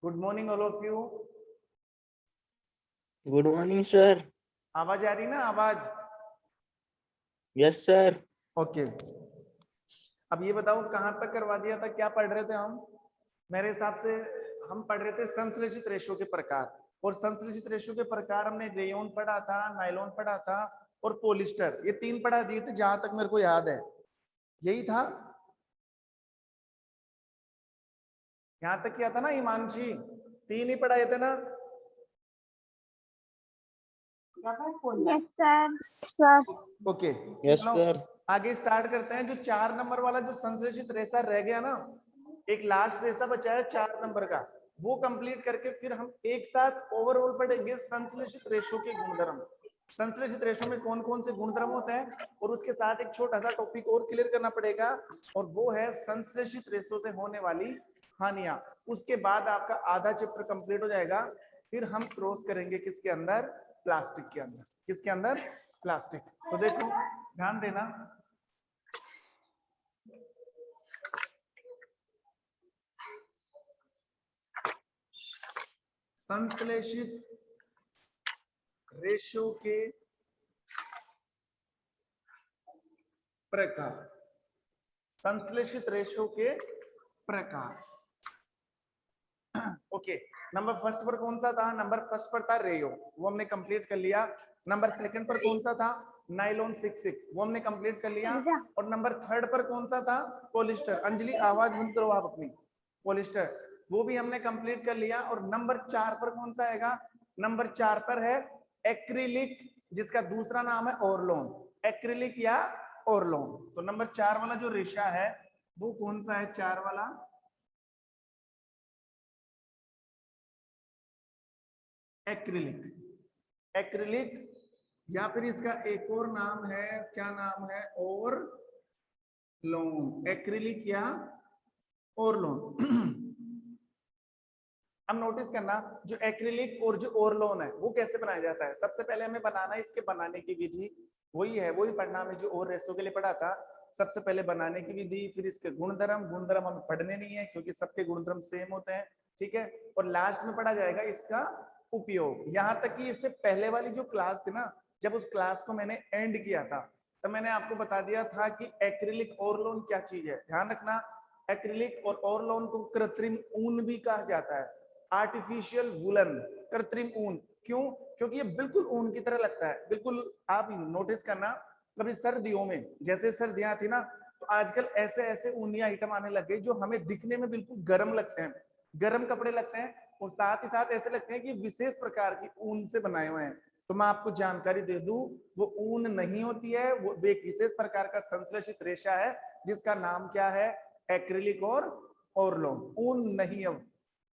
Good morning all of you. Good morning sir. आवाज आ रही ना? आवाज? Yes sir. ओके। अब ये बताओ कहाँ तक करवा दिया था, क्या पढ़ रहे थे हम? मेरे हिसाब से हम पढ़ रहे थे संश्लेषित रेशो के प्रकार, और संश्लेषित रेशो के प्रकार हमने रेयोन पढ़ा था, नायलॉन पढ़ा था और पॉलिस्टर, ये तीन पढ़ा दिए थे जहां तक मेरे को याद है। यही था, यहां तक किया था ना हिमांशी? तीन ही पढ़ाए थे ना? Yes sir. ओके यस चलो सर। आगे स्टार्ट करते हैं। जो 4 नंबर वाला जो संश्लेषित रेशा रह गया ना, एक लास्ट रेशा बचा है 4 नंबर का, वो कंप्लीट करके फिर हम एक साथ ओवरऑल पढ़ेंगे संश्लेषित रेशो के गुणधर्म। संश्लेषित रेशो में कौन कौन से गुणधर्म होते हैं, और उसके साथ एक छोटा सा टॉपिक और क्लियर करना पड़ेगा, और वो है संश्लेषित रेशो से होने वाली हानियां। उसके बाद आपका आधा चैप्टर कंप्लीट हो जाएगा। फिर हम क्रॉस करेंगे किसके अंदर? प्लास्टिक के अंदर। किसके अंदर? प्लास्टिक। तो देखो ध्यान देना, संश्लेषित रेशो के प्रकार। संश्लेषित रेशो के प्रकार। ओके, नंबर फर्स्ट पर कौन सा था? नंबर फर्स्ट पर था रेयो, वो हमने कंप्लीट कर लिया। नंबर सेकंड पर कौन सा था? नाइलॉन 66, वो हमने कंप्लीट कर लिया। और नंबर थर्ड पर कौन सा था? पॉलिस्टर। अंजलि आवाज बंद करो आप अपनी। पॉलिस्टर, वो भी हमने कंप्लीट कर लिया। और नंबर 4 पर कौन सा आएगा? नंबर 4 पर है एक्रिलिक, जिसका दूसरा नाम है ओरलोन। एक्रिलिक या ओरलोन। तो नंबर 4 वाला जो रेशा है वो कौन सा है? 4 वाला एक्रिलिक। एक्रिलिक, या फिर इसका एक और नाम है, क्या नाम है? और लोन। एक्रिलिक या और लोन। अब नोटिस करना, जो एक्रिलिक और जो ओरलोन है वो कैसे बनाया जाता है। सबसे पहले हमें बनाना है, इसके बनाने की विधि वही है, वही पढ़ना हमें जो और रेशो के लिए पढ़ा था। सबसे पहले बनाने की विधि, फिर इसके गुणधर्म। गुणधर्म हमें पढ़ने नहीं है क्योंकि सबके गुणधर्म सेम होते हैं, ठीक है। और लास्ट में पढ़ा जाएगा इसका उपयोग। यहाँ तक कि इससे पहले वाली जो क्लास थी ना, जब उस क्लास को मैंने एंड किया था तो मैंने आपको बता दिया था कि एक्रिलिक ओरलोन क्या चीज है। ध्यान रखना, एक्रिलिक और ओरलोन को कृत्रिम ऊन भी कहा जाता है। आर्टिफिशियल वुलन, कृत्रिम ऊन। क्यों? क्योंकि ये बिल्कुल ऊन की तरह लगता है, बिल्कुल। आप नोटिस करना, कभी सर्दियों में, जैसे सर्दियां थी ना, तो आजकल ऐसे ऐसे ऊनी आइटम आने लग गए जो हमें दिखने में बिल्कुल गर्म लगते हैं, गर्म कपड़े लगते हैं, और साथ ही साथ ऐसे लगते हैं कि विशेष प्रकार की ऊन से बनाए हुए हैं। तो मैं आपको जानकारी दे दूं, वो ऊन नहीं होती है, वो एक विशेष प्रकार का संश्लेषित रेशा है जिसका नाम क्या है? एक्रिलिक और ओरलोन। ऊन नहीं है,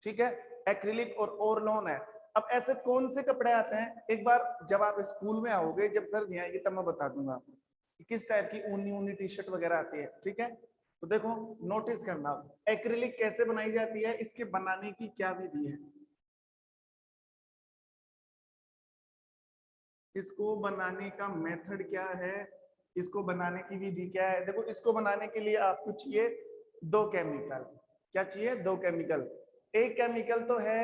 ठीक है। एक्रिलिक और ओरलोन है। अब ऐसे कौन से कपड़े आते हैं, एक बार जब आप स्कूल में आओगे, जब सर्दियां आएगी तब मैं बता दूंगा आपको कि किस टाइप की ऊनी ऊनी टी शर्ट वगैरह आती है, ठीक है। तो देखो नोटिस करना, एक्रिलिक कैसे बनाई जाती है, इसके बनाने की क्या विधि है, इसको बनाने का मेथड क्या है, इसको बनाने की विधि क्या है। देखो, इसको बनाने के लिए आपको चाहिए 2 केमिकल। क्या चाहिए? 2 केमिकल। एक केमिकल तो है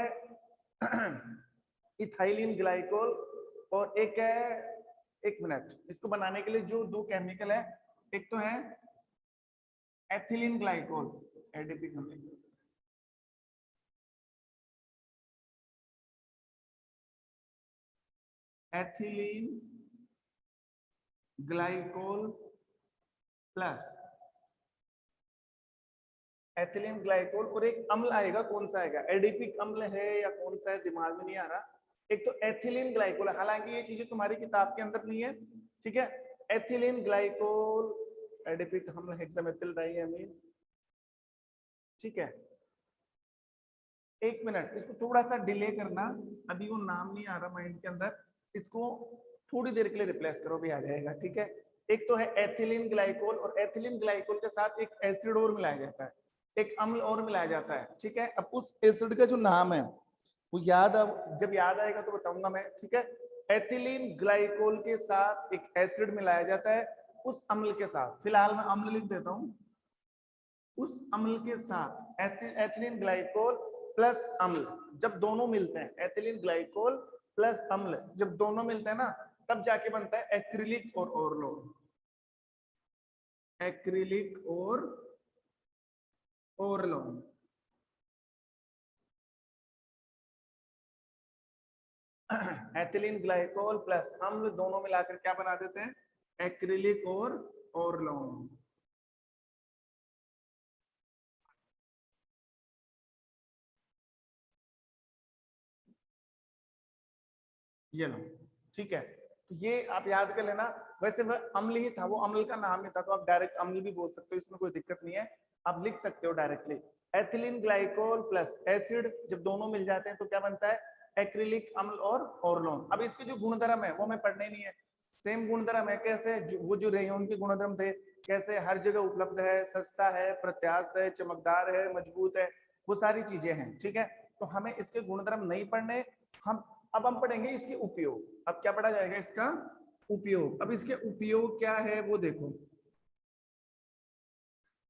इथाइलिन ग्लाइकोल, और एक है, एक मिनट, इसको बनाने के लिए जो 2 केमिकल है, एक तो है ethylene glycol, ADP chemical, ethylene glycol plus ethylene glycol, और एक अम्ल आएगा, कौन सा आएगा? एडिपिक अम्ल है या कौन सा है, दिमाग में नहीं आ रहा। एक तो एथिलीन ग्लाइकोल, हालांकि ये चीजें तुम्हारी किताब के अंदर नहीं है, ठीक है। एथिलीन ग्लाइकोल, एडिपिक अम्ल, हेक्सामेथिल डाइअमीन, ठीक है। एक मिनट, इसको थोड़ा सा डिले करना, अभी वो नाम नहीं आ रहा माइंड के अंदर, इसको थोड़ी देर के लिए रिप्लेस करो, भी आ जाएगा, ठीक है। एक तो है एथिलीन ग्लाइकोल, और एथिलीन ग्लाइकोल के साथ एक एसिड और मिलाया जाता है, एक अम्ल और मिलाया जाता है, ठीक है। अब उस एसिड का जो नाम है वो जब याद आएगा तो बताऊंगा मैं, ठीक है। एथिलीन ग्लाइकोल के साथ एक एसिड मिलाया जाता है, उस अम्ल के साथ, फिलहाल मैं अम्ल लिख देता हूं, उस अम्ल के साथ एथिलीन ग्लाइकोल प्लस अम्ल, जब दोनों मिलते हैं एथिलीन ग्लाइकोल प्लस अम्ल जब दोनों मिलते हैं ना तब जाके बनता है एक्रिलिक और ओरलोन, एक्रिलिक और ओरलोन। एथिलीन ग्लाइकोल प्लस अम्ल दोनों मिलाकर क्या बना देते हैं, एक्रिलिक और ओरलोन। ये लो, ठीक है, तो ये आप याद कर लेना। वैसे वह अम्ल ही था, वो अम्ल का नाम ही था, तो आप डायरेक्ट अम्ल भी बोल सकते हो, इसमें कोई दिक्कत नहीं है, आप लिख सकते हो directly. Ethylene glycol plus acid जब दोनों मिल जाते हैं तो क्या बनता है, एक्रिलिक अम्ल और ओरलोन। अब इसके जो गुणधर्म है वो हमें पढ़ने नहीं है, सेम गुणधर्म है, कैसे वो जो रेयोन के गुणधर्म थे, कैसे हर जगह उपलब्ध है, सस्ता है, प्रत्यास्थ है, चमकदार है, मजबूत है, वो सारी चीजें हैं, ठीक है। तो हमें इसके गुणधर्म नहीं पढ़ने, अब हम पढ़ेंगे इसके उपयोग। अब क्या पढ़ा जाएगा, इसका उपयोग। अब इसके उपयोग क्या है वो देखो,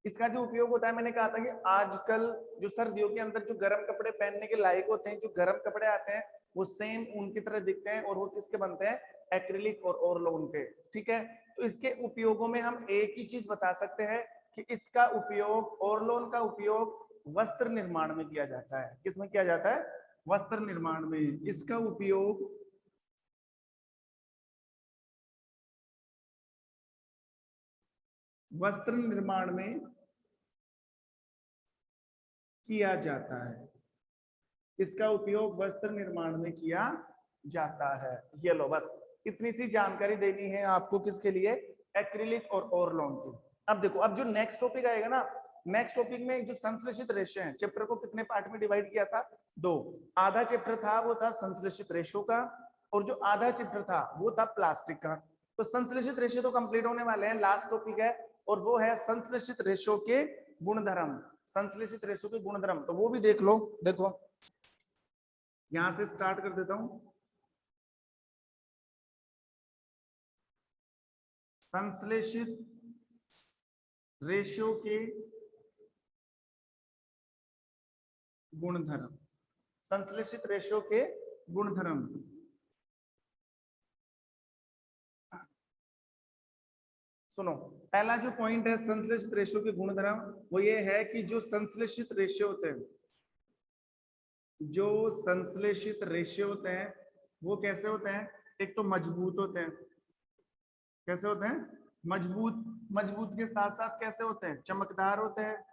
इसका जो उपयोग होता है, मैंने कहा था कि आजकल जो सर्दियों के अंदर जो गर्म कपड़े पहनने के लायक होते हैं, जो गर्म कपड़े आते हैं वो सेम ऊन की तरह दिखते हैं, और वो किसके बनते हैं, एक्रिलिक और ओरलोन के, ठीक है। तो इसके उपयोगों में हम एक ही चीज बता सकते हैं कि इसका उपयोग, ओरलोन का उपयोग वस्त्र निर्माण में किया जाता है। किसमें किया जाता है, वस्त्र निर्माण में। इसका उपयोग वस्त्र निर्माण में किया जाता है, इसका उपयोग वस्त्र निर्माण में किया जाता है। ये लो, बस इतनी सी जानकारी देनी है आपको, किसके लिए, एक्रिलिक और ओरलोन की। अब देखो, अब जो नेक्स्ट टॉपिक आएगा ना, नेक्स्ट टॉपिक में जो संश्लेषित रेशे हैं, चैप्टर को कितने पार्ट में डिवाइड किया था, 2। आधा चैप्टर था वो था संश्लेषित रेशों का, और जो आधा चैप्टर था वो था प्लास्टिक का। तो संश्लेषित रेशे तो कंप्लीट होने वाले हैं, लास्ट टॉपिक है, और वो है संश्लेषित रेशों के गुणधर्म। संश्लेषित रेशों के गुणधर्म तो वो भी देख लो। देखो यहां से स्टार्ट कर देता हूं। संश्लेषित रेशियो के गुणधर्म, संश्लेषित रेशियो के गुणधर्म। सुनो, पहला जो पॉइंट है संश्लेषित रेशियो के गुणधर्म, वो ये है कि जो संश्लेषित रेशियो होते हैं, जो संश्लेषित रेशियो होते हैं वो कैसे होते हैं, एक तो मजबूत होते हैं। कैसे होते हैं, मजबूत। मजबूत के साथ साथ कैसे होते हैं, चमकदार होते हैं।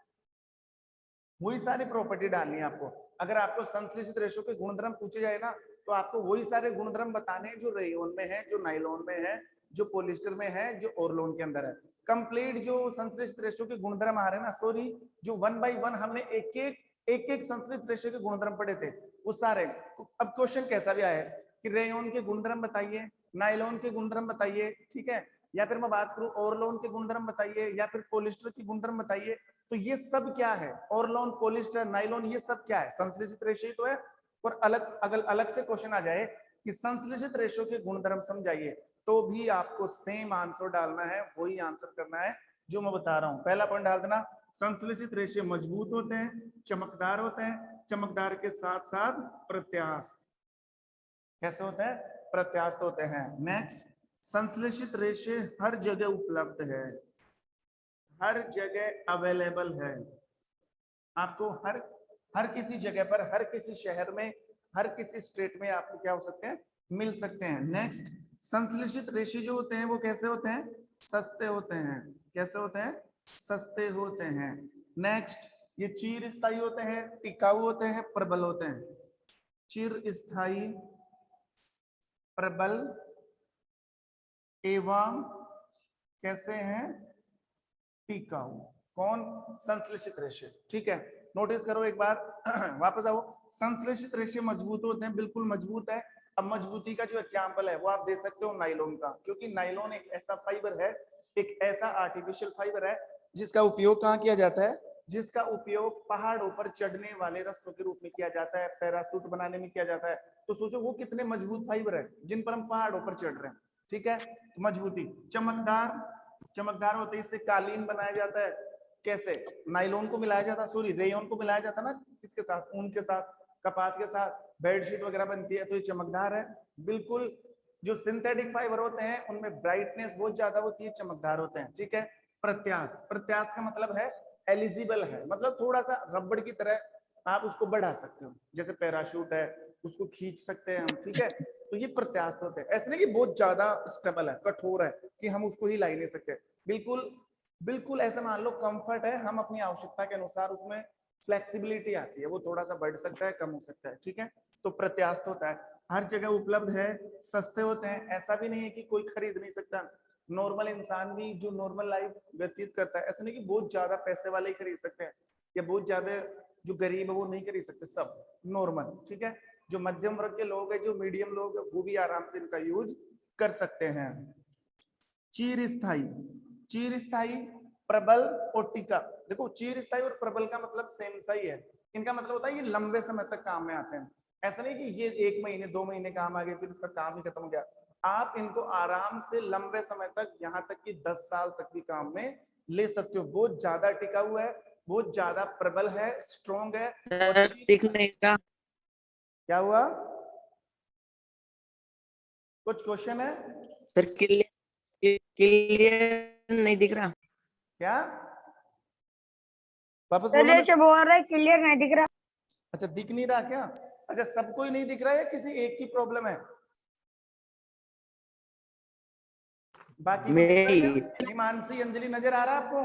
वही सारी प्रॉपर्टी डालनी है आपको। अगर आपको संश्लेषित रेशो के गुणधर्म पूछे जाए ना, तो आपको वही सारे गुणधर्म बताने हैं जो रेयोन में है, जो नाइलॉन में है, जो पॉलिस्टर में है, जो ओरलोन के अंदर है। कंप्लीट जो संश्लेषित रेशो के गुणधर्म आ रहे हैं ना, सॉरी, जो 1 बाय 1 हमने एक एक संश्लेषित रेशो के गुणधर्म पढ़े थे वो सारे। अब क्वेश्चन कैसा भी आया कि रेयोन के गुणधर्म बताइए, नाइलॉन के गुणधर्म बताइए, ठीक है, या फिर मैं बात करूं ओरलोन के गुणधर्म बताइए, या फिर पॉलिस्टर के गुणधर्म बताइए, तो ये सब क्या है, ओरलोन, पॉलिस्टर, नाइलॉन, ये सब क्या है, संश्लेषित रेशो तो है। और अगर अलग से क्वेश्चन आ जाए कि संश्लेषित रेशो के गुणधर्म समझाइए, तो भी आपको सेम आंसर डालना है, वही आंसर करना है जो मैं बता रहा हूं। पहला पॉइंट डाल देना, संश्लेषित रेशे मजबूत होते हैं, चमकदार होते हैं, चमकदार के साथ साथ प्रत्यास्थ। कैसे होते हैं, प्रत्यास्थ होते हैं। नेक्स्ट, संश्लेषित रेशे हर जगह उपलब्ध है, हर जगह अवेलेबल है। आपको हर किसी जगह पर, हर किसी शहर में, हर किसी स्टेट में आपको क्या हो सकते हैं, मिल सकते हैं। नेक्स्ट, संश्लेषित रेशे जो होते हैं वो कैसे होते हैं, सस्ते होते हैं। कैसे होते हैं, सस्ते होते हैं। नेक्स्ट, ये चिर स्थायी होते हैं, टिकाऊ होते हैं, प्रबल होते हैं। चिर स्थायी, प्रबल एवं कैसे हैं, टिकाऊ। कौन, संश्लेषित रेशे, ठीक है। नोटिस करो एक बार वापस आओ, संश्लेषित रेशे मजबूत होते हैं, बिल्कुल मजबूत है। अब मजबूती का जो एग्जांपल है वो आप दे सकते हो नाइलॉन का, क्योंकि नाइलॉन एक ऐसा फाइबर है, एक ऐसा आर्टिफिशियल फाइबर है जिसका उपयोग कहाँ किया जाता है, जिसका उपयोग पहाड़ों पर चढ़ने वाले रस्सों के रूप में किया जाता है, पैरासूट बनाने में किया जाता है। तो सोचो वो कितने मजबूत फाइबर है जिन पर हम पहाड़ों पर चढ़ रहे हैं, ठीक है। मजबूती, चमकदार, चमकदार होते हैं, इससे कालीन बनाया जाता है, कैसे? नायलॉन को मिलाया जाता, सॉरी रेयन को मिलाया जाता ना किसके साथ, ऊन के साथ, कपास के साथ बेडशीट वगैरह बनती है, तो ये चमकदार है। बिल्कुल जो सिंथेटिक फाइबर होते हैं उनमें ब्राइटनेस बहुत ज्यादा होती है, चमकदार होते हैं, ठीक है। प्रत्यास्थ, प्रत्यास्थ का मतलब है एलिजिबल है, मतलब थोड़ा सा रबड़ की तरह आप उसको बढ़ा सकते हो, जैसे पैराशूट है उसको खींच सकते हैं हम, ठीक है। तो ये प्रत्यास्थ होते हैं, ऐसे नहीं कि बहुत ज्यादा स्टेबल है, कठोर है कि हम उसको ही ला ही नहीं सकते, बिल्कुल बिल्कुल ऐसा मान लो कंफर्ट है, हम अपनी आवश्यकता के अनुसार उसमें फ्लेक्सिबिलिटी आती है, वो थोड़ा सा बढ़ सकता है, कम हो सकता है, ठीक है। तो प्रत्यास्थ होता है, हर जगह उपलब्ध है, सस्ते होते हैं, ऐसा भी नहीं है कि कोई खरीद नहीं सकता। नॉर्मल इंसान भी जो नॉर्मल लाइफ व्यतीत करता है, ऐसा नहीं कि बहुत ज्यादा पैसे वाले ही खरीद सकते हैं या बहुत ज्यादा जो गरीब है वो नहीं खरीद सकते, सब नॉर्मल, ठीक है। जो मध्यम वर्ग के लोग हैं, जो मीडियम लोग हैं, वो भी आराम से इनका यूज कर सकते हैं। चिरस्थायी, चिरस्थायी, प्रबल और टिका। देखो चिरस्थायी और प्रबल का मतलब सेम सा ही है, इनका मतलब होता है ये लंबे समय तक काम में आते हैं, ऐसा नहीं कि ये 1 महीने 2 महीने काम आ गए फिर इसका काम ही खत्म हो गया। आप इनको आराम से लंबे समय तक, यहाँ तक कि 10 साल तक भी काम में ले सकते हो, बहुत ज्यादा टिका हुआ है, बहुत ज्यादा प्रबल है, स्ट्रॉन्ग है। और दिख नहीं रहा। क्या हुआ, कुछ क्वेश्चन है सर क्लियर क्लियर नहीं दिख रहा। क्या? वापस बोलो चलिए ना। से बोल रहा है क्लियर नहीं दिख रहा। अच्छा दिख नहीं रहा क्या? अच्छा सबको ही नहीं दिख रहा है या किसी एक की प्रॉब्लम है? बाकी को दिख रहा है मेरी क्या? हिमांशी, अंजलि नजर आ रहा है आपको?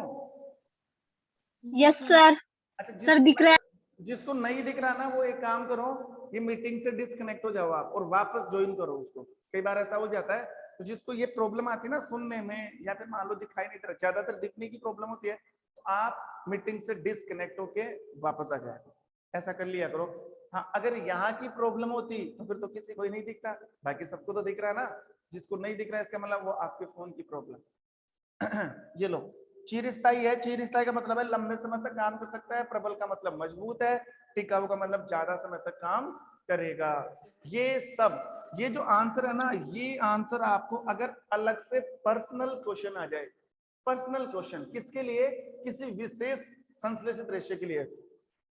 Yes sir. अच्छा सर दिख रहा है। जिसको नहीं दिख रहा ना वो एक काम करो, ये मीटिंग से डिस्कनेक्ट हो जाओ आप और वापस ज्वाइन करो उसको। कई बार ऐसा हो जाता है, तो जिसको ये प्रॉब्लम आती है ना सुनने में, या फिर मान लो दिखाई नहीं दे रहा, ज्यादातर दिखने की प्रॉब्लम होती है, तो आप मीटिंग से डिस्कनेक्ट होके वापस आ जाए, ऐसा कर लिया करो। हाँ अगर यहाँ की प्रॉब्लम होती तो फिर तो किसी को ही नहीं दिखता, बाकी सबको तो दिख रहा है ना। जिसको नहीं दिख रहा है इसका मतलब वो आपके फोन की प्रॉब्लम। ये लो, चिरस्थायी है, चिरस्थायी का मतलब है लंबे समय तक काम कर सकता है, प्रबल का मतलब मजबूत है, टिकाऊ का मतलब ज्यादा समय तक काम करेगा। ये सब, ये जो आंसर है ना, ये आंसर आपको अगर अलग से पर्सनल क्वेश्चन आ जाए, पर्सनल क्वेश्चन किसके लिए, किसी विशेष संश्लेषित रेशे के लिए,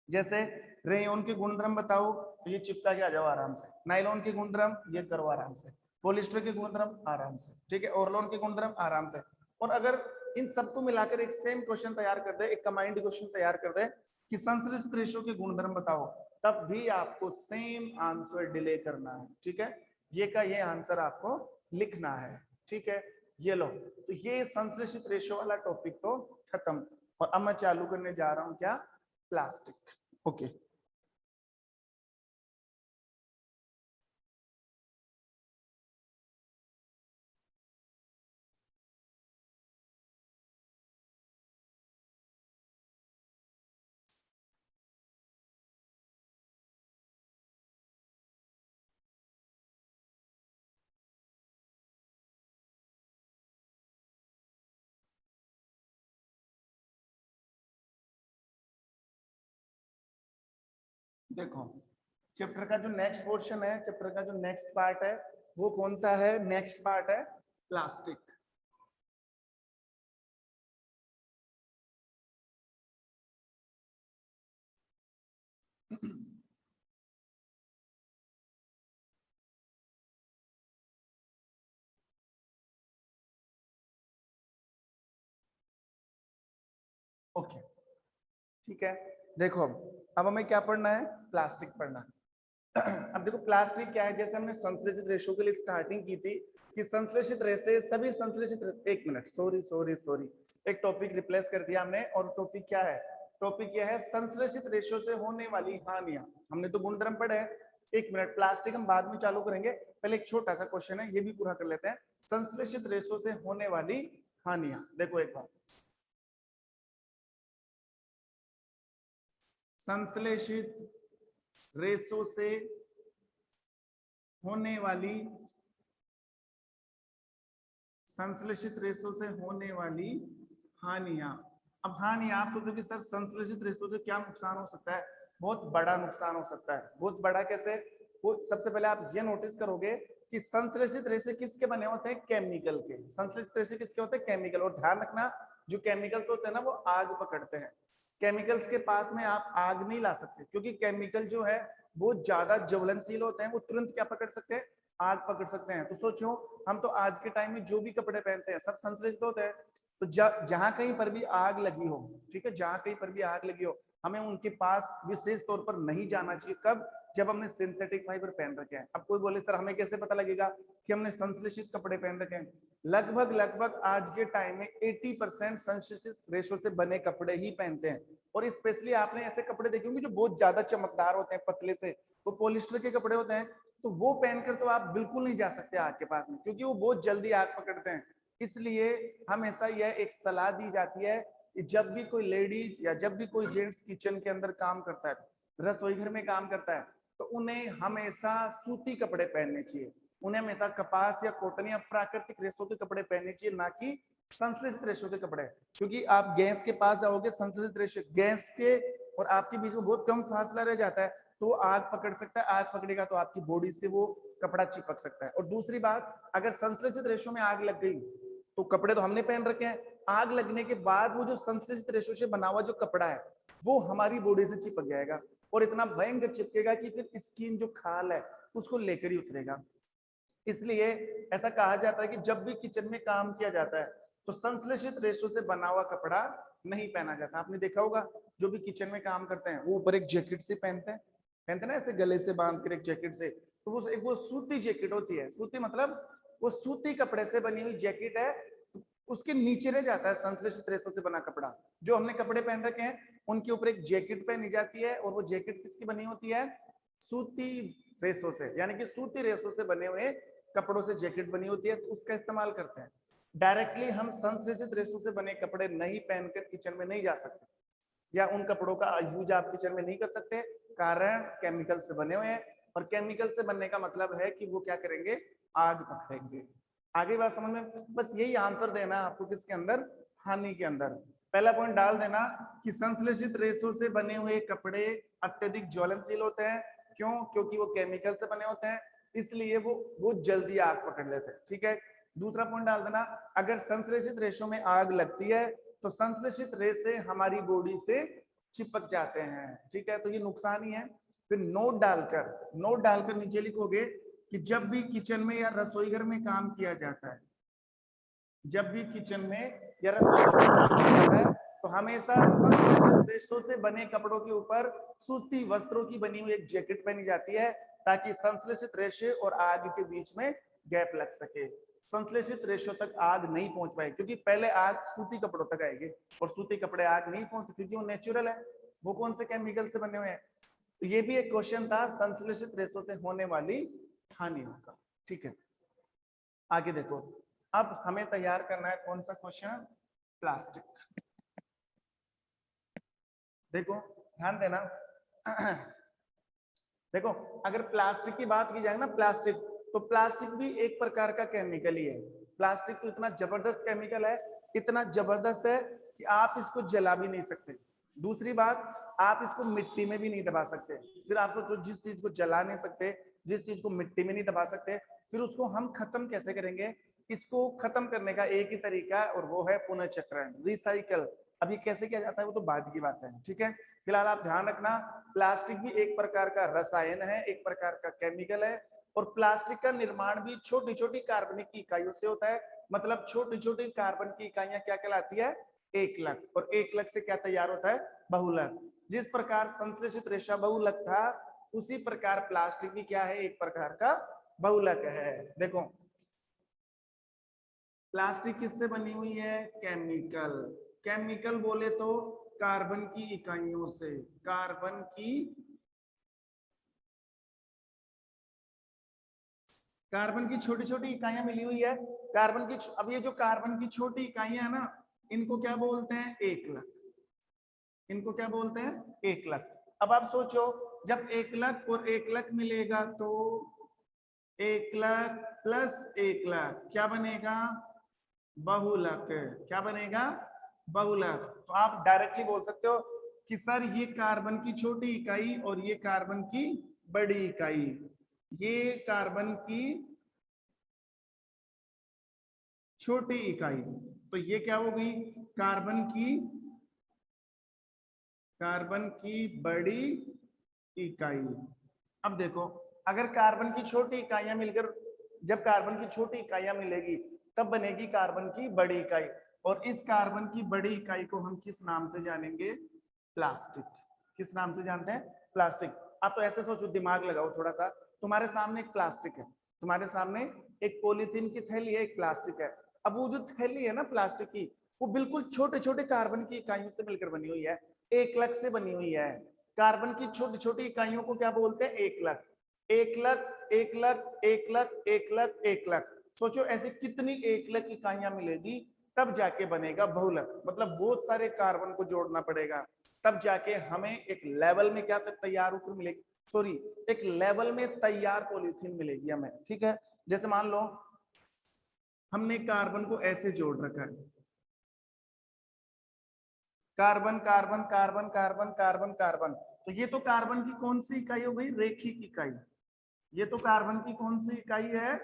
जैसे रेयन के गुणधर्म बताओ, तो ये चिपका के आ जाओ आराम से। नायलॉन के गुणधर्म ये करो आराम से, पॉलिस्टर के गुणधर्म आराम से, ठीक है, ऑर्लोन के गुणधर्म आराम से। और अगर इन सबको मिलाकर एक सेम क्वेश्चन तैयार कर दे, एक कमांड क्वेश्चन तैयार कर दे कि संश्लेषित रेशो के गुणधर्म बताओ, तब भी आपको सेम आंसर डिले करना है, ठीक है। ये का ये आंसर आपको लिखना है, ठीक है। ये लो, तो ये संश्लेषित रेशो वाला टॉपिक तो खत्म। और अब मैं चालू करने जा रहा हूं क्या, प्लास्टिक। ओके देखो, चैप्टर का जो नेक्स्ट पोर्शन है, चैप्टर का जो नेक्स्ट पार्ट है, वो कौन सा है? नेक्स्ट पार्ट है प्लास्टिक। ओके ठीक है, देखो अब हमें क्या पढ़ना है, प्लास्टिक पढ़ना है। अब देखो प्लास्टिक क्या है, जैसे हमने संश्लेषित रेशो के लिए स्टार्टिंग की थी कि संश्लेषित रेशे सभी संश्लेषित, एक मिनट, सॉरी सॉरी सॉरी, एक टॉपिक रिप्लेस कर दिया हमने, और टॉपिक क्या है, टॉपिक यह है संश्लेषित रेशो से होने वाली हानियां। हमने तो गुणधर्म पढ़े हैं, एक मिनट, प्लास्टिक हम बाद में चालू करेंगे, पहले एक छोटा सा क्वेश्चन है ये भी पूरा कर लेते हैं। संश्लेषित रेशो से होने वाली हानियां, देखो एक बार, संश्लेषित रेशो से होने वाली, संश्लेषित रेशो से होने वाली हानियां। अब हानियां आप सोचो कि सर संश्लेषित रेशो से क्या नुकसान हो सकता है, बहुत बड़ा नुकसान हो सकता है। बहुत बड़ा कैसे? वो सबसे पहले आप ये नोटिस करोगे कि संश्लेषित रेशे किसके बने होते हैं, केमिकल के। संश्लेषित रेशे किसके होते हैं, केमिकल। और ध्यान रखना जो केमिकल्स होते हैं ना वो आग पकड़ते हैं। केमिकल्स के पास में आप आग नहीं ला सकते, क्योंकि केमिकल जो है वो ज्यादा ज्वलनशील होते हैं, वो तुरंत क्या पकड़ सकते हैं, आग पकड़ सकते हैं। तो सोचो हम तो आज के टाइम में जो भी कपड़े पहनते हैं सब संश्लेषित होते हैं। तो जहां कहीं पर भी आग लगी हो, ठीक है, जहां कहीं पर भी आग लगी हो, हमें उनके पास विशेष तौर पर नहीं जाना चाहिए। कब? जब हमने सिंथेटिक फाइबर पहन रखे हैं। अब कोई बोले सर हमें कैसे पता लगेगा कि हमने संश्लेषित कपड़े पहन रखे हैं? लगभग आज के टाइम में 80% संश्लेषित रेशों से बने कपड़े ही पहनते हैं। और स्पेशली आपने ऐसे कपड़े देखे होंगे जो बहुत ज्यादा चमकदार होते हैं, पतले से, वो पॉलिस्टर के कपड़े होते हैं। तो वो पहनकर तो आप बिल्कुल नहीं जा सकते आग के पास में, क्योंकि वो बहुत जल्दी आग पकड़ते हैं। इसलिए हमेशा यह एक सलाह दी जाती है कि जब भी कोई लेडीज या जब भी कोई जेंट्स किचन के अंदर काम करता है, रसोई घर में काम करता है, तो उन्हें हमेशा सूती कपड़े पहनने चाहिए। उन्हें हमेशा कपास या कॉटन या प्राकृतिक रेशों के कपड़े पहनने चाहिए, ना कि संश्लेषित रेशों के कपड़े। क्योंकि आप गैस के पास जाओगे, संश्लेषित रेशे, गैस के और आपके बीच में बहुत कम फासला रह जाता है, तो आग पकड़ सकता है। आग पकड़ेगा तो आपकी बॉडी से वो कपड़ा चिपक सकता है। और दूसरी बात, अगर संश्लेषित रेशों में आग लग गई तो कपड़े तो हमने पहन रखे हैं, आग लगने के बाद वो जो संश्लेषित रेशों से बना हुआ जो कपड़ा है वो हमारी बॉडी से चिपक जाएगा, और इतना भयंकर चिपकेगा कि फिर स्किन जो खाल है उसको लेकर ही उतरेगा। इसलिए ऐसा कहा जाता है कि जब भी किचन में काम किया जाता है तो संश्लेषित रेशों से बना हुआ कपड़ा नहीं पहना जाता। आपने देखा होगा जो भी किचन में काम करते हैं वो ऊपर एक जैकेट से पहनते हैं ना, ऐसे गले से बांध कर एक जैकेट से। तो वो सूती जैकेट होती है। सूती मतलब वो सूती कपड़े से बनी हुई जैकेट है, उसके नीचे रह जाता है संश्लेषित रेशों से बना कपड़ा। जो हमने कपड़े पहन रखे हैं उनके ऊपर एक जैकेट पहनी जाती है, और वो जैकेट किसकी बनी होती है? सूती रेशों से, यानी कि सूती रेशों से बने हुए कपड़ों से जैकेट बनी होती है, तो उसका इस्तेमाल करते हैं। डायरेक्टली हम संश्लेषित रेशों से बने कपड़े नहीं पहनकर किचन में नहीं जा सकते, या उन कपड़ों का यूज आप किचन में नहीं कर सकते, कारण केमिकल से बने हुए हैं। और केमिकल से बनने का मतलब है कि वो क्या करेंगे? आग पकड़ेंगे। आगे बात समझ में? बस यही आंसर देना आपको किसके अंदर? हानि के अंदर। पहला पॉइंट डाल देना कि संश्लेषित रेशों से बने हुए कपड़े अत्यधिक ज्वलनशील होते हैं। क्यों? क्योंकि वो केमिकल से बने होते हैं, इसलिए वो बहुत जल्दी आग पकड़ लेते हैं। ठीक है। दूसरा पॉइंट डाल देना, अगर संश्लेषित रेशों में आग लगती है तो संश्लेषित रेशे हमारी बॉडी से चिपक जाते हैं। ठीक है, तो ये नुकसान ही है। फिर नोट डालकर नीचे लिखोगे कि जब भी किचन में या रसोई घर में काम किया जाता है, जब भी किचन में या रसोई घर में काम किया जाता है तो हमेशा संश्लेषित रेशों से बने कपड़ों के ऊपर सूती वस्त्रों की बनी हुई एक जैकेट पहनी जाती है, ताकि संश्लेषित रेशे और आग के बीच में गैप लग सके। संश्लेषित रेशों तक आग नहीं पहुंच पाए, क्योंकि पहले आग सूती कपड़ों तक आएगी, और सूती कपड़े आग नहीं पहुंचते क्योंकि वो नेचुरल है, वो कौन से केमिकल से बने हुए हैं। तो ये भी एक क्वेश्चन था, संश्लेषित रेशों से होने वाली हानियों का। ठीक है, आगे देखो। अब हमें तैयार करना है कौन सा क्वेश्चन? प्लास्टिक। देखो ध्यान देना। देखो, अगर प्लास्टिक की बात की जाए ना, प्लास्टिक, तो प्लास्टिक भी एक प्रकार का केमिकल ही है। प्लास्टिक तो इतना जबरदस्त केमिकल है, इतना जबरदस्त है कि आप इसको जला भी नहीं सकते। दूसरी बात, आप इसको मिट्टी में भी नहीं दबा सकते। फिर आप सोचो, जिस चीज को जला नहीं सकते, जिस चीज को मिट्टी में नहीं दबा सकते, फिर उसको हम खत्म कैसे करेंगे? इसको खत्म करने का एक ही तरीका है, और वो है पुनर्चक्रण, रिसाइकल। अब ये कैसे किया जाता है वो तो बाद की बात है। ठीक है, फिलहाल आप ध्यान रखना, प्लास्टिक भी एक प्रकार का रसायन है, एक प्रकार का केमिकल है। और प्लास्टिक का निर्माण भी छोटी छोटी कार्बनिक इकाइयों से होता है। मतलब छोटी छोटी कार्बन की इकाइयां क्या कहलाती है? एकलक। और एकलक से क्या तैयार होता है? बहुलक। जिस प्रकार संश्लेषित रेशा बहुलक था, उसी प्रकार प्लास्टिक भी क्या है? एक प्रकार का बहुलक है। देखो, प्लास्टिक किससे बनी हुई है? केमिकल। केमिकल बोले तो कार्बन की इकाइयों से, कार्बन की छोटी छोटी इकाइयां मिली हुई है। कार्बन की, अब ये जो कार्बन की छोटी इकाइयां है ना, इनको क्या बोलते हैं? एकलक। इनको क्या बोलते हैं? एकलक। अब आप सोचो, जब एकलक और एकलक मिलेगा तो एकलक प्लस एकलक क्या बनेगा? बहुलक। क्या बनेगा? बहुलक। तो आप डायरेक्टली बोल सकते हो कि सर ये कार्बन की छोटी इकाई और ये कार्बन की बड़ी इकाई, ये कार्बन की छोटी इकाई तो ये क्या हो गई, कार्बन की बड़ी इकाई। अब देखो, अगर कार्बन की छोटी इकाइयां मिलकर, जब कार्बन की छोटी इकाइयां मिलेगी तब बनेगी कार्बन की बड़ी इकाई, और इस कार्बन की बड़ी इकाई को हम किस नाम से जानेंगे, प्लास्टिक। किस नाम से जानते हैं, प्लास्टिक। आप तो ऐसे सोचो, दिमाग लगाओ थोड़ा सा, तुम्हारे सामने एक प्लास्टिक है, तुम्हारे सामने एक पॉलीथीन की थैली है, एक प्लास्टिक है। अब वो जो थैली है ना प्लास्टिक की, वो बिल्कुल छोटे छोटे कार्बन की इकाइयों से मिलकर बनी हुई है, एक लक से बनी हुई है। कार्बन की छोटी छोटी इकाइयों को क्या बोलते हैं, एक लक। एक लक, एक लक, एक लक, एक लक, एक लक। सोचो ऐसे कितनी एक लक इकाइयां मिलेगी, तब जाके बनेगा बहुलक। मतलब बहुत सारे कार्बन को जोड़ना पड़ेगा, तब जाके हमें एक लेवल में क्या तैयार होकर मिलेगी, सॉरी, एक लेवल में तैयार पॉलीथीन मिलेगी हमें। ठीक है, जैसे मान लो हमने कार्बन को ऐसे जोड़ रखा है, carbon carbon carbon carbon carbon carbon, तो ये तो कार्बन की कौन सी इकाई हो गई, रेखिक इकाई। ये तो कार्बन की कौन सी इकाई है,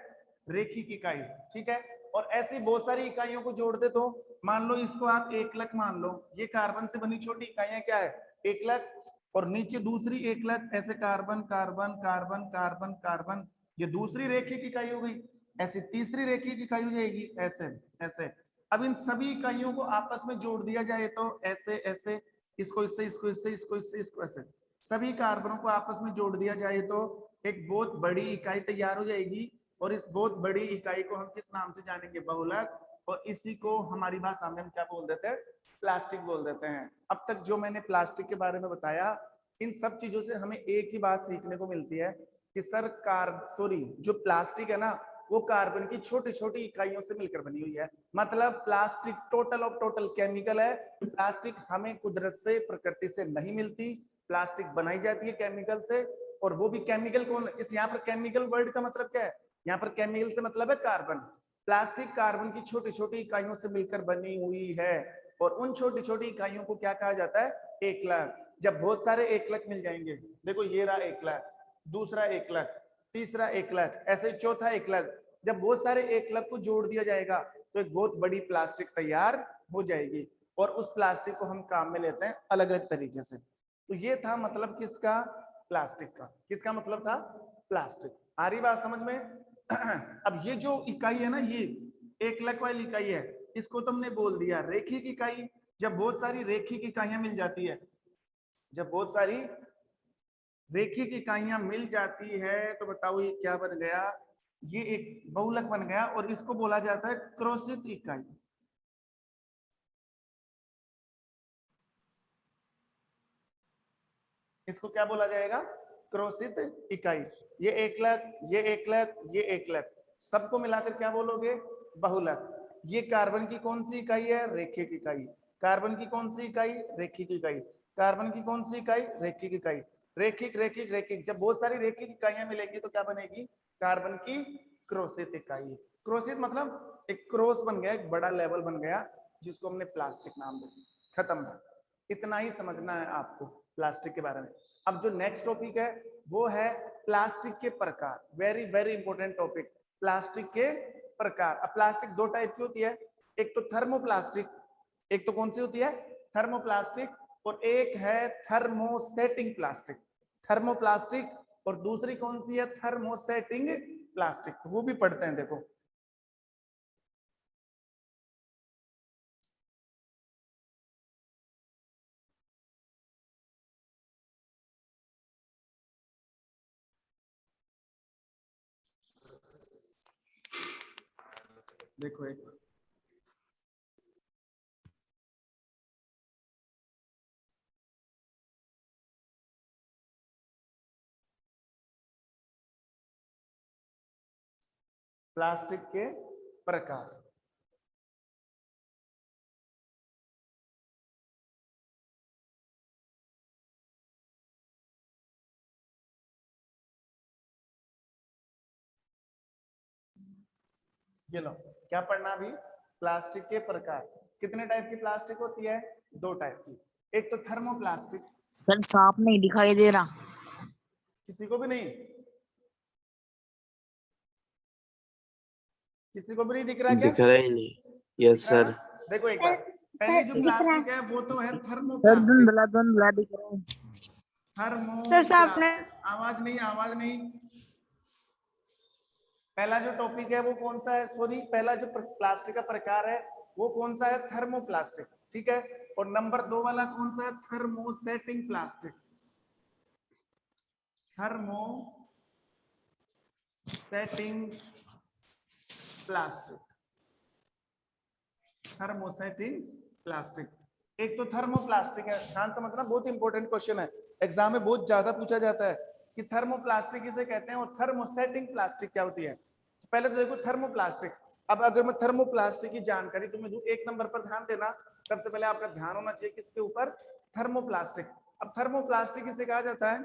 रेखिक इकाई। ठीक है, और ऐसी बहुत सारी इकाइयों को जोड़ दे तो मान लो इसको आप एक लक मान लो, ये कार्बन से बनी छोटी इकाइयां क्या है, एक लक, और नीचे दूसरी एक लक, ऐसे carbon carbon carbon carbon carbon, ये दूसरी रेखिक इकाई हो गई। ऐसी तीसरी रेखिक इकाई हो जाएगी, ऐसे ऐसे। अब इन सभी इकाइयों को आपस में जोड़ दिया जाए तो ऐसे ऐसे, इसको इससे, इसको इससे, इसको इससे, इसको ऐसे, सभी कार्बनों को आपस में जोड़ दिया जाए तो एक बहुत बड़ी इकाई तैयार हो जाएगी, और इस बहुत बड़ी इकाई को हम किस नाम से जानेंगे, बहुलक। और इसी को हमारी भाषा में हम क्या बोल देते हैं, प्लास्टिक बोल देते हैं। अब तक जो मैंने प्लास्टिक के बारे में बताया, इन सब चीजों से हमें एक ही बात सीखने को मिलती है कि सर जो प्लास्टिक है ना, वो कार्बन की छोटी छोटी इकाइयों से मिलकर बनी हुई है। मतलब plastic total of total chemical है। प्लास्टिक हमें कुदरत से, प्रकृति से नहीं मिलती, प्लास्टिक बनाई जाती है केमिकल से, और वो भी केमिकल कौन, इस यहाँ पर केमिकल वर्ड का मतलब क्या है, यहाँ पर केमिकल से मतलब है कार्बन। प्लास्टिक कार्बन की छोटी छोटी इकाइयों से मिलकर बनी हुई है, और उन छोटी छोटी इकाइयों को क्या कहा जाता है, एक लक। जब बहुत सारे एक लक मिल जाएंगे, देखो ये रहा एक लक, दूसरा एक लक, तीसरा एक लक, ऐसे चौथा एक लक, जब बहुत सारे एक लक को जोड़ दिया जाएगा तो एक बहुत बड़ी प्लास्टिक तैयार हो जाएगी, और उस प्लास्टिक को हम काम में लेते हैं अलग अलग तरीके से। तो ये था मतलब किसका, प्लास्टिक का। किसका मतलब था, प्लास्टिक। आ रही बात समझ में। अब ये जो इकाई है ना, ये एक लक वाली इकाई है, इसको तुमने बोल दिया रेखिक इकाई। जब बहुत सारी रेखिक इकाइयां मिल जाती है, जब बहुत सारी रेखिक इकाइयां मिल जाती है, तो बताओ ये क्या बन गया, ये एक बहुलक बन गया, और इसको बोला जाता है क्रोशित इकाई। इसको क्या बोला जाएगा, क्रोशित इकाई। ये एक लक, ये एक लक, ये एक लक, सबको मिलाकर क्या बोलोगे, बहुलक। ये कार्बन की कौन सी इकाई है, रेखिक इकाई। कार्बन की कौन सी इकाई, रेखिक इकाई। कार्बन की कौन सी इकाई, रेखिक इकाई। रेखिक रेखिक रेखिक, जब बहुत सारी रेखिक इकाइयां मिलेंगी तो क्या बनेगी, कार्बन की क्रोशित इकाई। क्रोशित मतलब एक क्रॉस बन गया, एक बड़ा लेवल बन गया, जिसको हमने प्लास्टिक नाम दिया। खत्म है, इतना ही समझना है आपको प्लास्टिक के बारे में। अब जो नेक्स्ट टॉपिक है वो है प्लास्टिक के प्रकार। Very very important topic, plastic के प्रकार। अब प्लास्टिक दो टाइप की होती है, एक तो थर्मोप्लास्टिक, एक तो कौन सी होती है, थर्मोप्लास्टिक, और एक है थर्मोसेटिंग प्लास्टिक। थर्मोप्लास्टिक, और दूसरी कौन सी है, थर्मोसेटिंग प्लास्टिक। तो वो भी पढ़ते हैं, देखो। देखो एक प्लास्टिक के प्रकार। ये लो, क्या पढ़ना अभी, प्लास्टिक के प्रकार। कितने टाइप की प्लास्टिक होती है, दो टाइप की। एक तो थर्मोप्लास्टिक। सर साफ नहीं दिखाई दे रहा। किसी को भी नहीं, किसी को भी नहीं दिख रहा क्या, दिख रहा ही नहीं। Yes sir. देखो एक बार, पहले जो दिख रहा है। प्लास्टिक है वो तो है सर थर्मोप्लास्टिक। धुंधला दिख रहा है। सर सामने थर्मोप्लास्टिक, आवाज नहीं, आवाज नहीं। पहला जो टॉपिक है वो कौन सा है, सॉरी पहला जो प्लास्टिक का प्रकार है वो कौन सा है, थर्मोप्लास्टिक, ठीक है। और नंबर 2 वाला कौन सा है, thermosetting plastic, thermosetting plastic, thermosetting plastic. एक तो थर्मोप्लास्टिक है, ध्यान से समझना, बहुत इंपॉर्टेंट क्वेश्चन है, एग्जाम में बहुत ज्यादा पूछा जाता है कि थर्मोप्लास्टिक किसे कहते हैं और थर्मोसेटिंग प्लास्टिक क्या होती है। तो पहले तो देखो थर्मोप्लास्टिक। अब अगर मैं थर्मोप्लास्टिक की जानकारी तुम्हें दूं, 1 नंबर पर ध्यान देना, सबसे पहले आपका ध्यान होना चाहिए किसके ऊपर, थर्मोप्लास्टिक। अब थर्मोप्लास्टिक किसे कहा जाता है,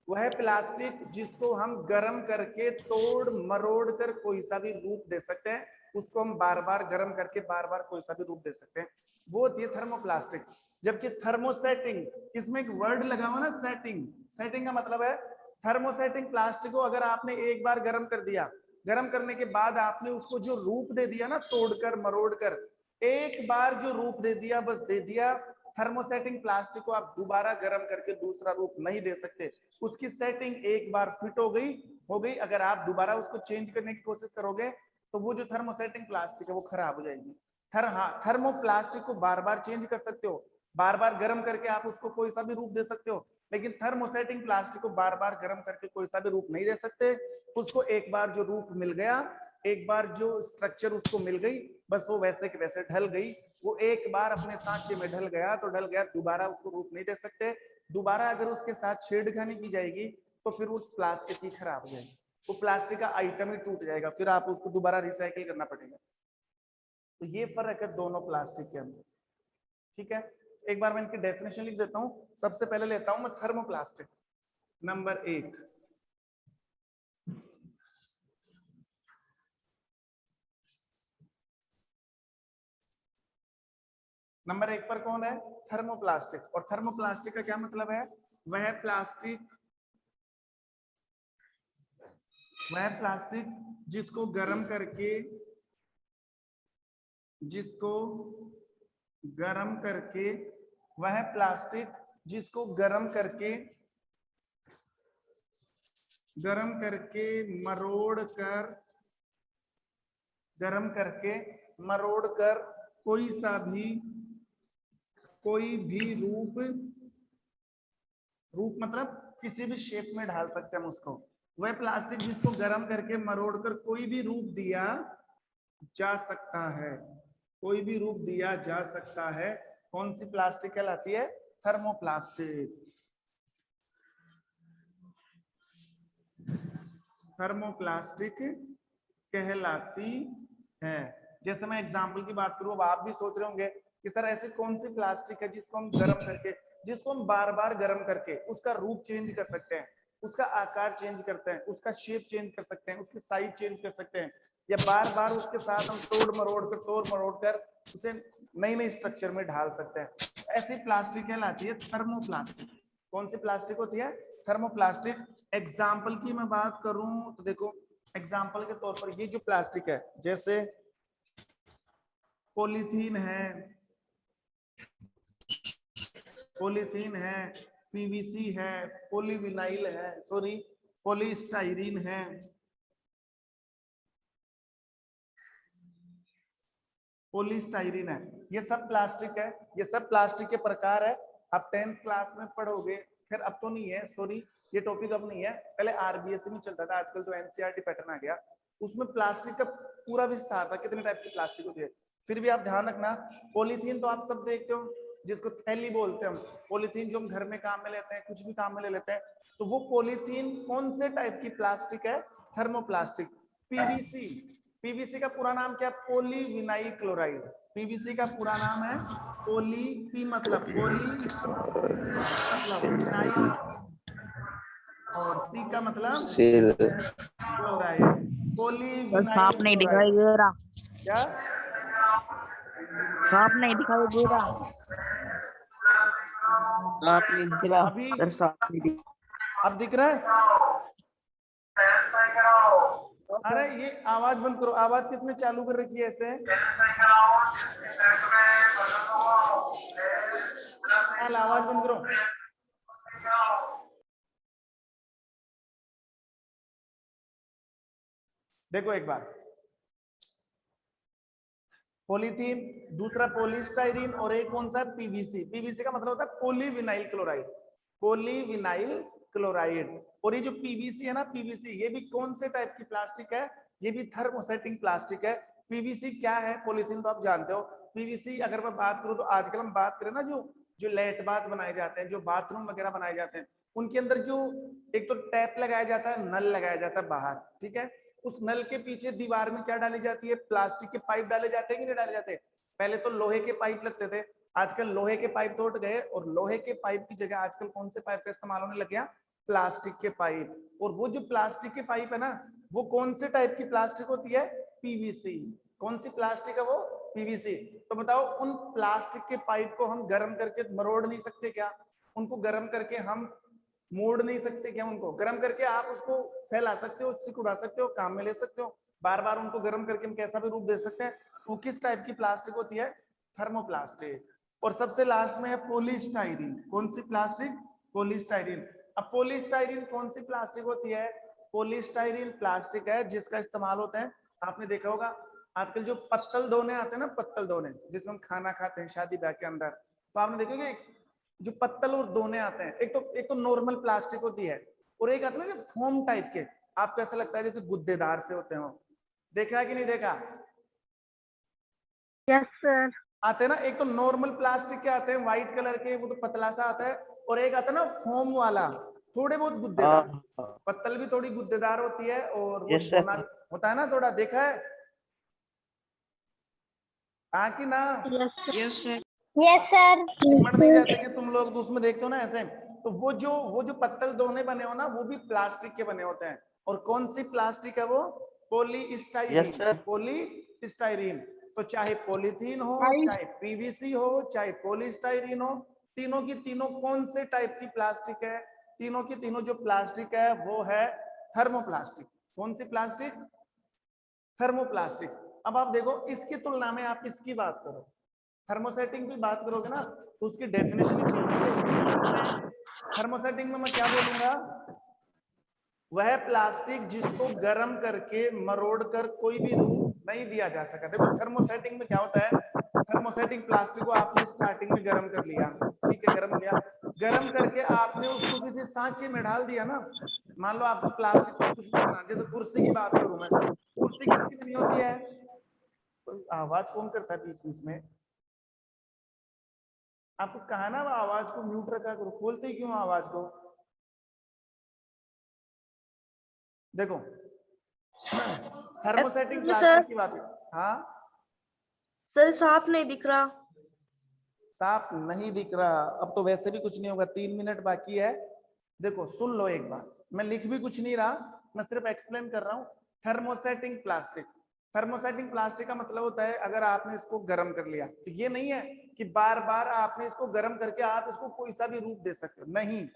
वह प्लास्टिक जिसको हम गर्म करके तोड़ मरोड़ कर कोई सा भी रूप दे सकते हैं, उसको हम बार बार गर्म करके बार बार कोई सा भी रूप दे सकते हैं, वो होती है थर्मोप्लास्टिक। जबकि थर्मोसेटिंग, इसमें एक वर्ड लगा हुआ ना, सेटिंग, सेटिंग का मतलब है थर्मोसेटिंग प्लास्टिक को अगर आपने एक बार गर्म कर दिया, गर्म करने के बाद आपने उसको जो रूप दे दिया ना, तोड़कर मरोड़ कर, एक बार जो रूप दे दिया बस दे दिया। थर्मोसेटिंग प्लास्टिक को आप दोबारा गर्म करके दूसरा रूप नहीं दे सकते, उसकी सेटिंग एक बार फिट हो गई, अगर आप दोबारा उसको चेंज करने की कोशिश करोगे तो वो जो थर्मोसेटिंग प्लास्टिक है वो खराब हो जाएगी। थर्मोप्लास्टिक को बार बार चेंज कर सकते हो, बार बार गर्म करके आप उसको कोई सा भी रूप दे सकते हो, लेकिन थर्मोसेटिंग प्लास्टिक को बार बार गर्म करके कोई सा भी रूप नहीं दे सकते। उसको एक बार जो रूप मिल गया, एक बार जो स्ट्रक्चर उसको मिल गई, बस वो वैसे के वैसे ढल गई, वो एक बार अपने सांचे में ढल गया तो ढल गया, दोबारा उसको रूप नहीं दे सकते। दोबारा अगर उसके साथ छेड़खानी की जाएगी तो फिर वो प्लास्टिक ही खराब हो जाएगी, वो प्लास्टिक का आइटम ही टूट जाएगा, फिर आप उसको दोबारा रिसाइकिल करना पड़ेगा। तो ये फर्क है दोनों प्लास्टिक के अंदर, ठीक है। एक बार मैं इनकी डेफिनेशन लिख देता हूं। सबसे पहले लेता हूं मैं थर्मोप्लास्टिक, नंबर 1, नंबर 1 पर कौन है, थर्मोप्लास्टिक। और थर्मोप्लास्टिक का क्या मतलब है, वह प्लास्टिक जिसको गर्म करके वह प्लास्टिक जिसको गर्म करके मरोड़ कर कोई भी रूप मतलब किसी भी शेप में ढाल सकते हैं हम उसको। वह प्लास्टिक जिसको गर्म करके मरोड़ कर कोई भी रूप दिया जा सकता है, कोई भी रूप दिया जा सकता है, कौन सी प्लास्टिक कहलाती है, थर्मोप्लास्टिक। थर्मोप्लास्टिक कहलाती है। जैसे मैं एग्जाम्पल की बात करूं, अब आप भी सोच रहे होंगे कि सर ऐसी कौन सी प्लास्टिक है जिसको हम बार बार गर्म करके उसका रूप चेंज कर सकते हैं, उसका आकार चेंज करते हैं, उसका शेप चेंज कर सकते हैं, उसकी साइज चेंज कर सकते हैं, या बार बार उसके साथ हम तोड़ मरोड़ कर उसे नई नई स्ट्रक्चर में ढाल सकते हैं। ऐसी प्लास्टिक कहलाती है थर्मोप्लास्टिक। कौन सी प्लास्टिक होती है, थर्मोप्लास्टिक। एग्जाम्पल की मैं बात करूं तो देखो, एग्जाम्पल के तौर पर ये जो प्लास्टिक है, जैसे पॉलीथीन है, पीवीसी है, पॉलीविनाइल है, सॉरी पॉलीस्टाइरीन है, ये सब प्लास्टिक है, ये सब प्लास्टिक के प्रकार है। आप 10th क्लास में पढ़ोगे, फिर अब तो नहीं है, सॉरी ये टॉपिक अब नहीं है, पहले आरबीएससी में चलता था, आजकल तो एनसीईआरटी पैटर्न आ गया, उसमें प्लास्टिक का पूरा विस्तार था, कितने टाइप की प्लास्टिक होती है। फिर भी आप ध्यान रखना, पॉलीथीन तो आप सब देखते हो, जिसको थैली बोलते हैं हम, पॉलीथीन जो हम घर में काम में लेते हैं, कुछ भी काम में ले लेते हैं, तो वो पॉलीथीन कौन से टाइप की प्लास्टिक है, थर्मोप्लास्टिक। पीवीसी का पूरा नाम क्या, पॉलीविनाइल क्लोराइड। पीवीसी का पूरा नाम है पी मतलब विनाइल, और सी का मतलब क्लोराइड, सर सांप नहीं दिखाई दे रहा, क्या सांप नहीं दिखाई दे रहा, अभी सर सांप नहीं दिख अब दिख रहा है, अरे ये आवाज बंद करो, आवाज किसने चालू कर रखी है ऐसे? आवाज बंद करो। देखो एक बार, पॉलीथीन, दूसरा पॉलीस्टाइरीन और एक कौन सा? पीवीसी। पीवीसी का मतलब होता है पॉलीविनाइल क्लोराइड, पॉलीविनाइल क्लोराइड। और ये जो पीवीसी है ना, पीवीसी ये भी कौन से टाइप की प्लास्टिक है? ये भी थर्मोसेटिंग प्लास्टिक है। पीवीसी क्या है? पॉलीथीन तो आप जानते हो। पीवीसी अगर मैं बात करूं तो आजकल हम बात करें ना, जो जो लेट बाथ बनाए जाते हैं, जो बाथरूम वगैरह बनाए जाते हैं, उनके अंदर जो एक तो टैप लगाया जाता है, नल लगाया जाता है बाहर, ठीक है। उस नल के पीछे दीवार में क्या डाली जाती है? प्लास्टिक के पाइप डाले जाते हैं कि नहीं डाले जाते? पहले तो लोहे के पाइप लगते थे, आजकल लोहे के पाइप टूट गए और लोहे के पाइप की जगह आजकल कौन से पाइप का इस्तेमाल होने लग गया? प्लास्टिक के पाइप। और वो जो प्लास्टिक के पाइप है ना, वो कौन से टाइप की प्लास्टिक होती है? पीवीसी। कौन सी प्लास्टिक है वो? पीवीसी। तो बताओ, उन प्लास्टिक के पाइप को हम गर्म करके मरोड़ नहीं सकते क्या? उनको गर्म करके हम मोड़ नहीं सकते क्या? उनको गर्म करके आप उसको फैला सकते हो, सिक उड़ा सकते हो, काम में ले सकते हो, बार बार उनको गर्म करके हम कैसा भी रूप दे सकते हैं। वो किस टाइप की प्लास्टिक होती है? थर्मोप्लास्टिक। और सबसे लास्ट में है पॉलीस्टाइरीन। कौन सी प्लास्टिक? पॉलीस्टाइरीन। अब पॉलीस्टाइरीन कौन सी प्लास्टिक होती है? पॉलीस्टाइरीन प्लास्टिक है जिसका इस्तेमाल होता है, आपने देखा होगा आजकल जो पत्तल धोने आते हैं ना, पत्तल धोने जिसमें हम खाना खाते हैं शादी ब्याह के अंदर, तो आपने देखोगे जो पत्तल और दोने आते हैं, एक तो नॉर्मल प्लास्टिक होती है और एक आता है ना जो फोम टाइप के, आपको ऐसा लगता है जैसे गुद्देदार से होते हो। देखा है कि नहीं देखा? Yes sir. आते हैं ना, एक तो नॉर्मल प्लास्टिक के आते हैं व्हाइट कलर के, वो तो पतला सा आता है, और एक आता है ना फोम वाला, थोड़े बहुत गुद्देदार। पत्तल भी थोड़ी गुद्देदार होती है और वो दोना होता है ना थोड़ा, देखा है? हाँ कि ना? Yes sir. Yes sir. मर नहीं जाते कि तुम लोग तो उसमें देखते हो ना ऐसे। तो वो जो पत्तल दोने बने हो ना, वो भी प्लास्टिक के बने होते हैं। और कौन सी प्लास्टिक है वो? पॉलीस्टाइरीन। पॉलीस्टाइरीन। तो चाहे पॉलीथीन हो, चाहे पीवीसी हो, चाहे पॉलीस्टाइरीन हो, तीनों की तीनों कौन से टाइप की प्लास्टिक है? तीनों की तीनों जो प्लास्टिक है वो है थर्मोप्लास्टिक। कौन सी प्लास्टिक? थर्मोप्लास्टिक। अब आप देखो, इसकी तुलना में आप इसकी बात करो, थर्मोसेटिंग की बात करोगे ना, तो उसकी डेफिनेशन ही चेंज हो जाएगी। थर्मोसेटिंग में मैं क्या बोलूंगा? वह प्लास्टिक जिसको गर्म करके मरोड़ कर कोई भी रूप नहीं दिया जा सका। देखो थर्मोसेटिंग में क्या होता है, थर्मोसेटिंग प्लास्टिक को आपने स्टार्टिंग में गर्म कर लिया, ठीक है, गर्म किया, गर्म करके आपने उसको किसी सांचे में डाल दिया ना। मान लो आपको प्लास्टिक से कुछ भी बना, जैसे कुर्सी की बात करूं मैं, कुर्सी किसकी बनी होती है? आवाज कौन करता है बीच बीच में? आपको कहा ना आवाज को म्यूट रखा करो, खोलते ही क्यों आवाज को? देखो थर्मोसेटिंग प्लास्टिक की बात है। हाँ सर साफ नहीं दिख रहा। साफ नहीं दिख रहा? अब तो वैसे भी कुछ नहीं होगा, 3 मिनट बाकी है। देखो सुन लो एक बार, मैं लिख भी कुछ नहीं रहा, मैं सिर्फ एक्सप्लेन कर रहा हूँ। थर्मोसेटिंग प्लास्टिक, थर्मोसेटिंग प्लास्टिक का मतलब होता है अगर आपने इसको गर्म कर लिया, तो ये नहीं है कि बार बार आपने इसको गर्म करके आप इसको कोई सा भी रूप दे सकते हो, नहीं,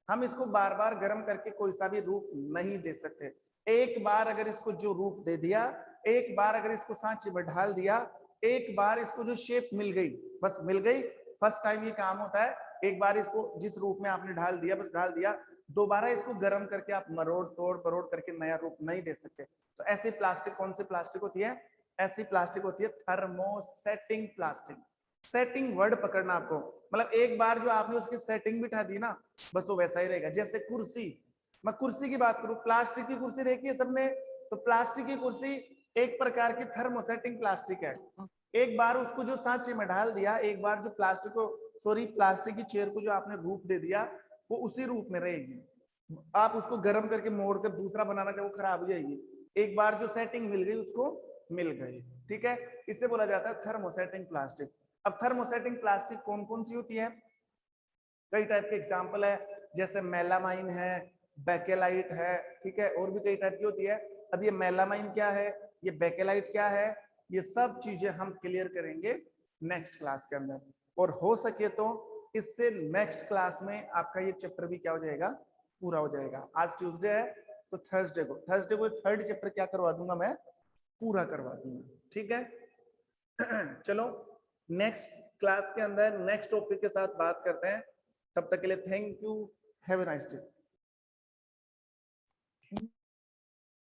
हम इसको बार बार गर्म करके कोई सा भी रूप नहीं दे सकते। एक बार अगर इसको जो रूप दे दिया, एक बार अगर इसको सांचे में ढाल दिया, एक बार इसको जो शेप मिल गई, बस मिल गई, फर्स्ट टाइम ये काम होता है। एक बार इसको जिस रूप में आपने ढाल दिया, बस ढाल दिया, दोबारा इसको गर्म करके आप मरोड़ तोड़ बरोड़ करके नया रूप नहीं दे सकते। तो ऐसी प्लास्टिक कौन सी प्लास्टिक होती है? ऐसी प्लास्टिक होती है थर्मोसेटिंग प्लास्टिक। सेटिंग वर्ड पकड़ना आपको, मतलब एक बार जो आपने उसकी सेटिंग बिठा दी ना, बस वो वैसा ही रहेगा। जैसे कुर्सी, मैं कुर्सी की बात करूं, प्लास्टिक की कुर्सी देखी है सबने, तो प्लास्टिक की कुर्सी एक प्रकार की थर्मोसेटिंग प्लास्टिक है। एक बार उसको जो सांचे में ढाल दिया, एक बार जो प्लास्टिक को, सॉरी प्लास्टिक की चेयर को जो आपने रूप दे दिया, वो उसी रूप में रहेगी। आप उसको गर्म करके मोड़ कर दूसरा बनाना चाहे वो खराब हो जाएगी। एक बार जो सेटिंग मिल गई उसको मिल गई, ठीक है, इससे बोला जाता है थर्मोसेटिंग प्लास्टिक। अब थर्मोसेटिंग प्लास्टिक कौन कौन सी होती है? कई टाइप के एग्जांपल है, जैसे मेलामाइन है, बेकेलाइट है, ठीक है, और भी कई टाइप की होती है। अब ये मेलामाइन क्या है, ये बेकेलाइट क्या है, ये सब चीजें हम क्लियर करेंगे नेक्स्ट क्लास के अंदर। और हो सके तो इससे नेक्स्ट क्लास में आपका ये चैप्टर भी क्या हो जाएगा, पूरा हो जाएगा। आज ट्यूसडे है तो थर्सडे को थर्ड चैप्टर क्या करवा दूंगा मैं, पूरा करवा दूंगा। ठीक है चलो नेक्स्ट क्लास के अंदर नेक्स्ट टॉपिक के साथ बात करते हैं। तब तक के लिए thank you, have a nice day.